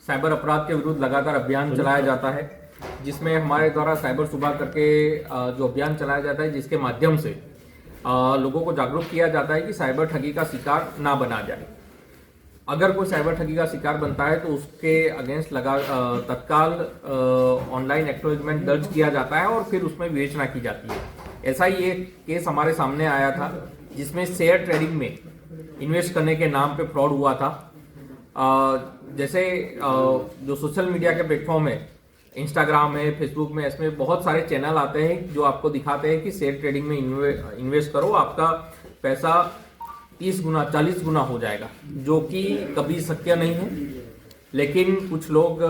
Cyber अपराध के विरुद्ध लगातार अभियान चलाया जाता है, जिसमें हमारे द्वारा साइबर सुबह करके जो अभियान चलाया जाता है, जिसके माध्यम से लोगों को जागरूक किया जाता है कि साइबर ठगी का शिकार ना बना जाए। अगर कोई साइबर ठगी का शिकार बनता है तो उसके अगेंस्ट तत्काल ऑनलाइन एक्नॉलेजमेंट दर्ज किया जाता है और फिर उसमें विवेचना की जाती है। ऐसा ही एक केस हमारे सामने आया था जिसमें शेयर ट्रेडिंग में इन्वेस्ट करने के नाम पे फ्रॉड हुआ था। जैसे जो सोशल मीडिया के प्लेटफॉर्म है, इंस्टाग्राम है, फेसबुक में, इसमें बहुत सारे चैनल आते हैं जो आपको दिखाते हैं कि शेयर ट्रेडिंग में इन्वेस्ट करो, आपका पैसा 30 गुना 40 गुना हो जाएगा, जो कि कभी सत्य नहीं है, लेकिन कुछ लोग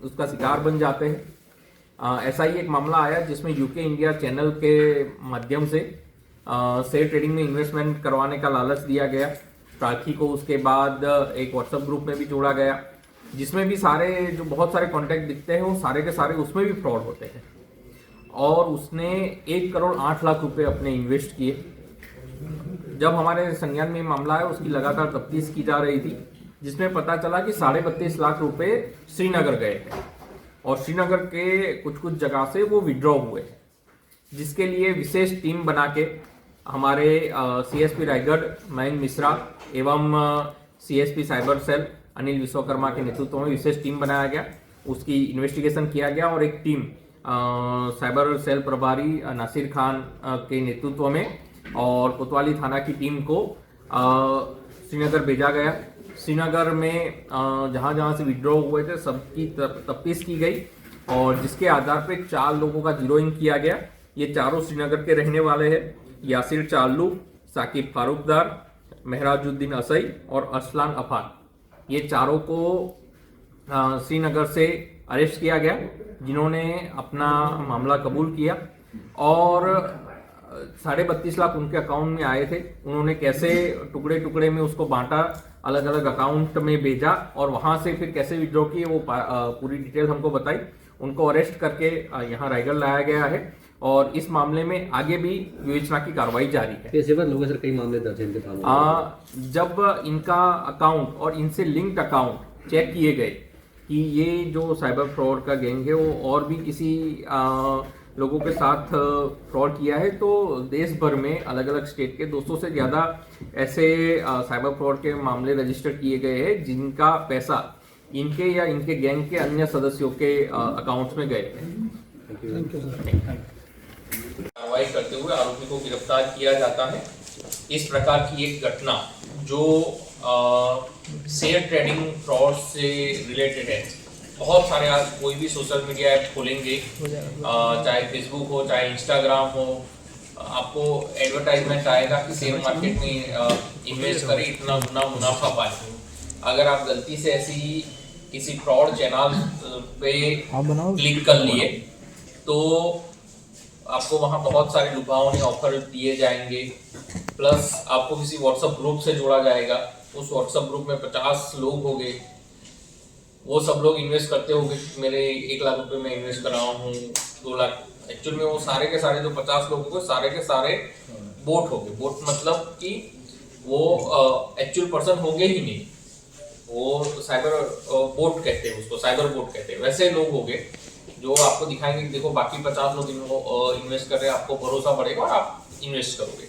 उसका शिकार बन जाते हैं। ऐसा ही एक मामला आया जिसमें यूके इंडिया चैनल के माध्यम से शेयर ट्रेडिंग में इन्वेस्टमेंट करवाने का लालच दिया गया प्रार्थी को। उसके बाद एक व्हाट्सएप ग्रुप में भी जोड़ा गया, जिसमें भी जो बहुत सारे कॉन्टैक्ट दिखते हैं वो सारे के सारे उसमें भी फ्रॉड होते हैं। और उसने 1 करोड़ 8 लाख रुपए अपने इन्वेस्ट किए। जब हमारे संज्ञान में मामला है, उसकी लगातार तफ्तीश की जा रही थी, जिसमें पता चला कि 32.5 लाख रुपए श्रीनगर गए हैं और श्रीनगर के कुछ कुछ जगह से वो विड्रॉ हुए हैं, जिसके लिए विशेष टीम बना के हमारे सीएसपी रायगढ़ मयंक मिश्रा एवं CSP cyber cell Anil Vishwakarma के नेतृत्व में विशेष टीम बनाया गया। उसकी इन्वेस्टिगेशन किया गया और एक टीम साइबर सेल प्रभारी नासिर खान के नेतृत्व में और कोतवाली थाना की टीम को श्रीनगर भेजा गया। श्रीनगर में जहां जहां से विड्रॉ हुए थे सबकी तफ्तीश की गई और जिसके आधार पर 4 लोगों का जीरोइंग किया गया। ये चारों श्रीनगर के रहने वाले हैं, यासिर चाल्लू, साकिब फारूकदार, महराजुद्दीन असई और असलान अफान। ये चारों को श्रीनगर से अरेस्ट किया गया, जिन्होंने अपना मामला कबूल किया और 32.5 लाख उनके अकाउंट में आए थे। उन्होंने कैसे टुकड़े टुकड़े में उसको बांटा, अलग अलग अकाउंट में भेजा और वहां से फिर कैसे विड्रॉ किए, वो पूरी डिटेल हमको बताई। उनको अरेस्ट करके यहाँ रायगढ़ लाया गया है और इस मामले में आगे भी विवेचना की कार्रवाई जारी है। पेशेवर लोगों से कई मामले दर्ज हैं। जब इनका अकाउंट और इनसे लिंक्ड अकाउंट चेक किए गए कि ये जो साइबर फ्रॉड का गैंग है वो और भी किसी लोगों के साथ फ्रॉड किया है, तो देश भर में अलग अलग स्टेट के 200 से ज़्यादा ऐसे साइबर फ्रॉड के मामले रजिस्टर किए गए हैं जिनका पैसा इनके या इनके गैंग के अन्य सदस्यों के अकाउंट्स में गए हैं। कार्रवाई करते हुए आरोपी को गिरफ्तार किया जाता है। इस प्रकार की एक घटना जो शेयर ट्रेडिंग फ्रॉड से रिलेटेड है, बहुत सारे आज कोई भी सोशल मीडिया ऐप खोलेंगे, चाहे फेसबुक हो चाहे इंस्टाग्राम हो, आपको एडवर्टाइजमेंट आएगा कि शेयर मार्केट में इन्वेस्ट करें, इतना गुना मुनाफा पाए। अगर आप गलती से ऐसी किसी फ्रॉड चैनल पे क्लिक कर लिए तो आपको वहां बहुत सारे लुभावने ऑफर दिए जाएंगे, प्लस आपको किसी व्हाट्सएप ग्रुप से जोड़ा जाएगा। उस व्हाट्सएप ग्रुप में 50 लोग होंगे, वो सब लोग इन्वेस्ट करते होंगे, मेरे 1 लाख रुपए में इन्वेस्ट कर रहा हूँ, 2 लाख। एक्चुअल में वो सारे के सारे जो 50 लोग होंगे सारे के सारे बोट होंगे। बोट मतलब कि वो एक्चुअल पर्सन होंगे ही नहीं, वो साइबर बोट कहते हैं उसको, साइबर बोट कहते हैं। वैसे लोग होंगे जो आपको दिखाएंगे कि देखो बाकी 50 लोग इन्वेस्ट कर रहे हैं, आपको भरोसा पड़ेगा और आप इन्वेस्ट करोगे।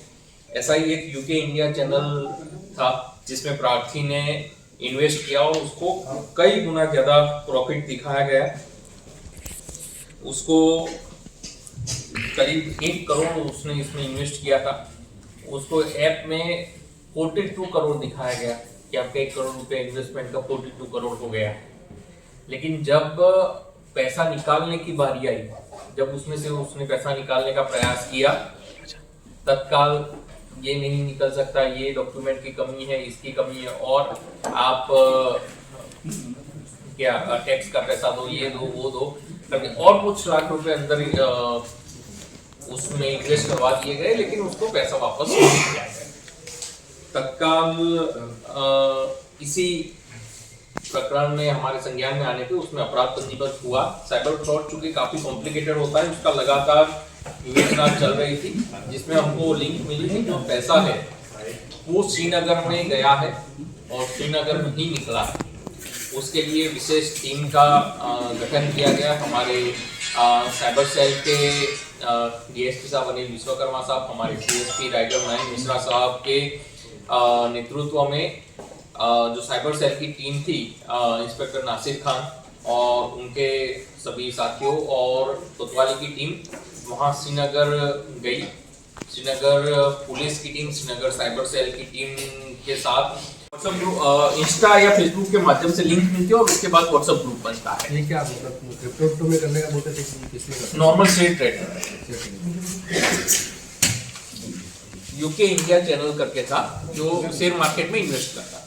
ऐसा ही एक यूके इंडिया चैनल था जिसमें प्रार्थी ने इन्वेस्ट किया और उसको कई गुना ज्यादा प्रॉफिट दिखाया गया। उसको करीब 1 करोड़ उसने इसमें इन्वेस्ट किया था। उसको ऐप में 42 करोड़ दिखाया गया कि आपका 1 करोड़ रुपए इन्वेस्टमेंट का 42 करोड़ हो गया। लेकिन जब पैसा निकालने की बारी आई, जब उसमें से उसने पैसा निकालने का प्रयास किया, तत्काल ये नहीं निकल सकता, ये डॉक्यूमेंट की कमी है, इसकी कमी है, और आप क्या टैक्स का पैसा दो, ये दो वो दो करके और कुछ लाख रुपए अंदर उसमें इन्वेस्ट करवा दिए गए, लेकिन उसको पैसा वापस नहीं दिया गया। तत्काल इसी प्रकरण में हमारे संज्ञान में आने पे उसमें अपराध पंजीबद्ध हुआ। साइबर फ्रॉड चूंकि काफी कॉम्प्लिकेटेड होता है, उसका लगातार विवेचना चल रही थी, जिसमें हमको लिंक मिली थी जो पैसा है वो श्रीनगर में गया है और श्रीनगर में ही निकला है। उसके लिए विशेष टीम का गठन किया गया। हमारे साइबर सेल के डीएसपी साहब अनिल विश्वकर्मा साहब, हमारे सीएसपी राइटर मयंक मिश्रा साहब के नेतृत्व में जो साइबर सेल की टीम थी, इंस्पेक्टर नासिर खान और उनके सभी साथियों और कोतवाली की टीम वहाँ श्रीनगर गई। श्रीनगर पुलिस की टीम, श्रीनगर साइबर सेल की टीम के साथ व्हाट्सएप ग्रुप, इंस्टा या फेसबुक के माध्यम से लिंक मिलती है और उसके बाद व्हाट्सएप ग्रुप बनता है। ये क्या मतलब क्रिप्टो में करने का बोलते थे, किसमें करते normal share trade UK India channel करके था जो शेयर मार्केट में इन्वेस्ट करता।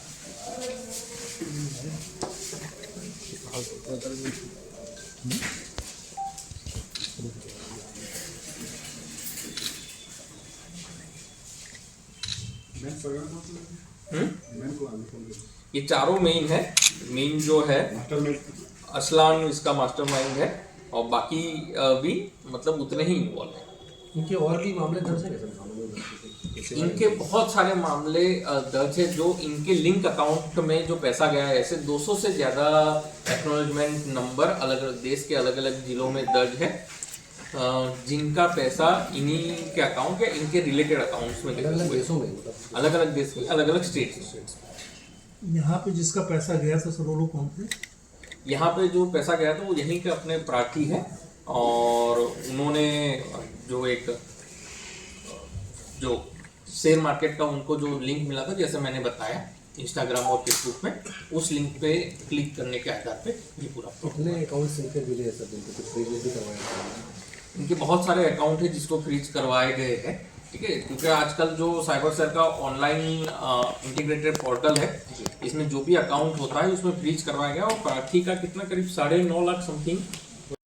ये चारों मेन है। मेन जो है असलान इसका मास्टरमाइंड है और बाकी भी मतलब उतने ही इन्वॉल्व है। इनके और भी मामले दर्ज है कैसे? इनके बहुत सारे मामले दर्ज है जो इनके लिंक अकाउंट में जो पैसा गया है। ऐसे 200 से ज़्यादा एक्नॉलेजमेंट नंबर अलग अलग देश के अलग अलग जिलों में दर्ज है, जिनका पैसा इन्हीं के अकाउंट या इनके रिलेटेड अकाउंट्स में गया अलग देशों में, अलग अलग देश के अलग अलग स्टेट्स। यहाँ पे जिसका पैसा गया था सर वो लोग कौन थे? यहाँ पे जो पैसा गया था वो यहीं के अपने प्रार्थी हैं और उन्होंने जो एक जो शेयर मार्केट का उनको जो लिंक मिला था, जैसे मैंने बताया इंस्टाग्राम और फेसबुक में, उस लिंक पे क्लिक करने के आधार पे ये पूरा कितने अकाउंट्स इनके मिले हैं सर, जिनको कुछ फ्रीज भी करवाया? इनके बहुत सारे अकाउंट है जिसको फ्रीज करवाए गए हैं, ठीक है, क्योंकि आजकल जो साइबर सेल का ऑनलाइन इंटीग्रेटेड पोर्टल है, इसमें जो भी अकाउंट होता है उसमें फ्रीज करवाया गया और प्रार्थी का कितना करीब 9.5 लाख समथिंग